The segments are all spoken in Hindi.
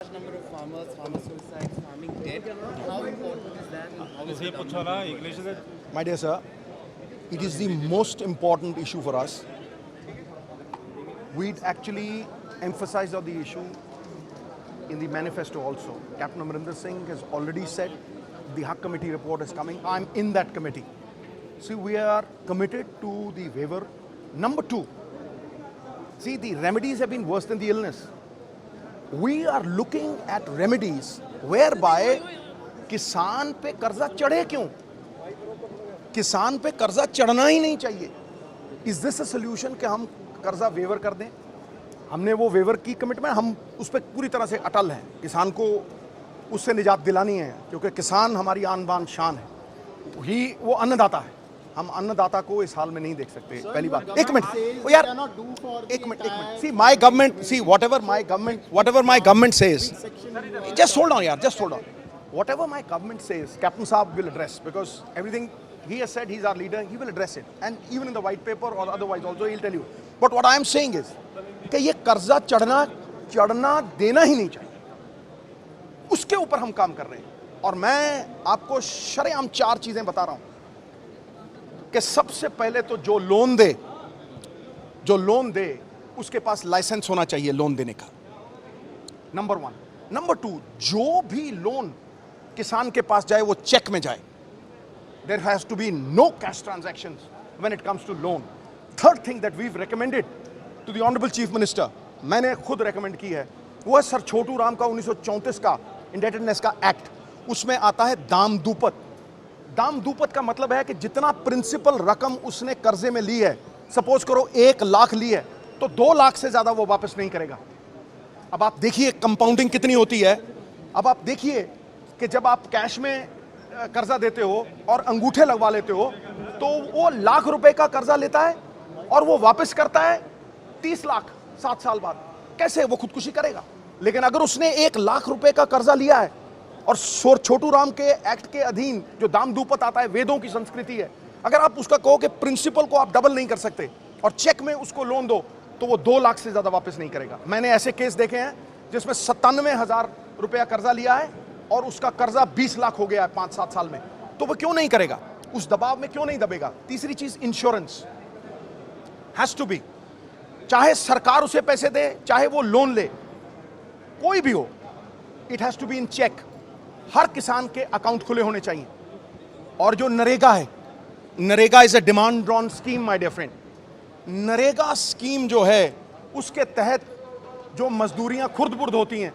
Large number of farmers, farmer suicides, farming death. How important is that? And how is it done? My dear sir, it is the most important issue for us. We'd actually emphasized on the issue in the manifesto also. Captain Amarinder Singh has already said the Haq Committee report is coming. I'm in that committee. See, we are committed to the waiver. Number two, see, the remedies have been worse than the illness. We are looking at remedies whereby किसान पे कर्जा चढ़े क्यों? किसान पे कर्जा चढ़ना ही नहीं चाहिए. Is this a solution कि हम कर्जा वेवर कर दें? हमने वो वेवर की कमिटमेंट, हम उस पर पूरी तरह से अटल हैं. किसान को उससे निजात दिलानी है क्योंकि किसान हमारी आन बान शान है. वो अन्नदाता है. हम अन्नदाता को इस हाल में नहीं देख सकते. पहली बात. एक मिनट. ओ यार, एक minute. See, my government, see, whatever my government says, just hold on यार, just hold on. Whatever my government says, Captain Saab will address, because everything he has said, he's our leader, he will address it. And even in the white paper or otherwise also, he'll tell you. But what I am saying is कि ये कर्जा चढ़ना देना ही नहीं चाहिए. उसके ऊपर हम काम कर रहे हैं. और मैं आपको शरेआम 4 चीजें बता रहा हूं कि सबसे पहले तो जो लोन दे उसके पास लाइसेंस होना चाहिए लोन देने का. नंबर 1. नंबर 2, जो भी लोन किसान के पास जाए वो चेक में जाए. There has to be no cash transactions when it comes to loan. Third thing that we've recommended to the Honorable Chief Minister, मैंने खुद recommend की है, वो है सर छोटू राम का 1934 का इंडेटेडनेस का एक्ट. उसमें आता है दाम दूपत. दाम दूपत का मतलब है कि जितना प्रिंसिपल रकम उसने कर्जे में ली है, सपोज करो 1 लाख ली है, तो 2 लाख से ज्यादा वो वापस नहीं करेगा. अब आप देखिए कंपाउंडिंग कितनी होती है. अब आप देखिए कि जब आप कैश में कर्जा देते हो और अंगूठे लगवा लेते हो, तो वो लाख रुपए का कर्जा लेता है और वो वापस करता है 30 लाख 7 साल बाद. कैसे वो खुदकुशी करेगा? लेकिन अगर उसने 1 लाख रुपए का कर्जा लिया है और छोटू राम के एक्ट के अधीन जो दाम दूपत आता है, वेदों की संस्कृति है, अगर आप उसका कहो कि प्रिंसिपल को आप डबल नहीं कर सकते और चेक में उसको लोन दो, तो वो 2 लाख से ज्यादा वापस नहीं करेगा. मैंने ऐसे केस देखे हैं जिसमें 97,000 रुपया कर्जा लिया है और उसका कर्जा 20 लाख हो गया है 5-7 साल में. तो वो क्यों नहीं करेगा? उस दबाव में क्यों नहीं दबेगा? तीसरी चीज, इंश्योरेंस हैज टू बी. चाहे सरकार उसे पैसे दे, चाहे वो लोन ले, कोई भी हो, it has to be in check. हर किसान के अकाउंट खुले होने चाहिए. और जो नरेगा है, NREGA is a demand drawn scheme my dear friend. NREGA scheme जो है, उसके तहत जो मजदूरियां खुर्द-बुर्द होती हैं,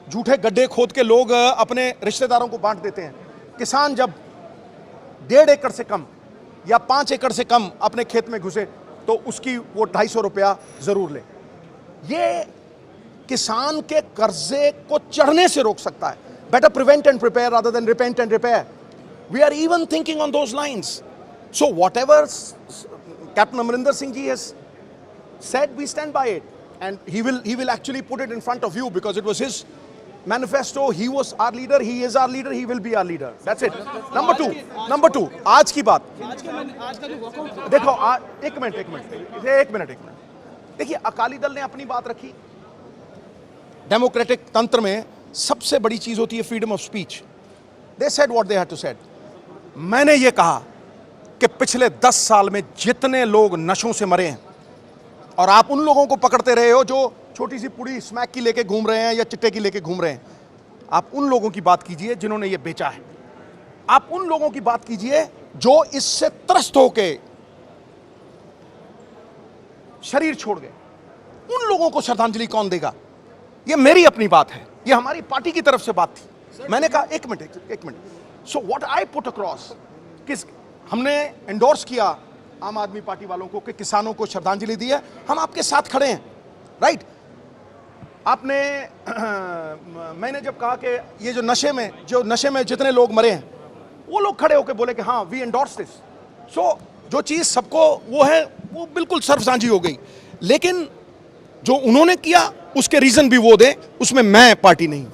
झूठे गड्ढे खोद के लोग अपने रिश्तेदारों को बांट देते हैं. किसान जब 1.5 एकड़ से कम या 5 एकड़ से कम अपने खेत में घुसे, तो उसकी वो 250 रुपया जरूर ले. ये किसान के कर्जे को चढ़ने से रोक सकता है. Better prevent and prepare rather than repent and repair. We are even thinking on those lines. So whatever Captain Amarinder Singh ji has said, we stand by it, and he will actually put it in front of you because it was his manifesto. He was our leader. He is our leader. He will be our leader. That's it. Number two. आज की बात. देखो, एक मिनट. देखिए, अकाली दल ने अपनी बात रखी. डेमोक्रेटिक तंत्र में सबसे बड़ी चीज होती है freedom of speech. They said what they had to said. मैंने ये कहा कि पिछले 10 साल में जितने लोग नशों से मरे हैं, और आप उन लोगों को पकड़ते रहे हो जो छोटी सी पुड़ी स्मैक की लेके घूम रहे हैं या चिट्टे की लेके घूम रहे हैं. आप उन लोगों की बात कीजिए जिन्होंने ये बेचा है. आप उन लोगों की बात कीजिए जो इससे त्रस्त होके शरीर छोड़ गए. उन लोगों को श्रद्धांजलि कौन देगा? ये मेरी अपनी बात है, ये हमारी पार्टी की तरफ से बात थी. मैंने कहा एक minute. So what I put across, किस हमने एंडोर्स किया आम आदमी पार्टी वालों को कि किसानों को श्रद्धांजलि दी है. हम आपके साथ खड़े हैं, राइट? आपने मैंने जब कहा कि ये जो नशे में जितने लोग मरे हैं, वो लोग खड़े होकर बोले कि हाँ, वी एंडोर्स दिस. सो जो चीज सबको वो है, वो बिल्कुल सर्वसांझी हो गई. लेकिन जो उन्होंने किया उसके रीजन भी वो दे, उसमें मैं पार्टी नहीं.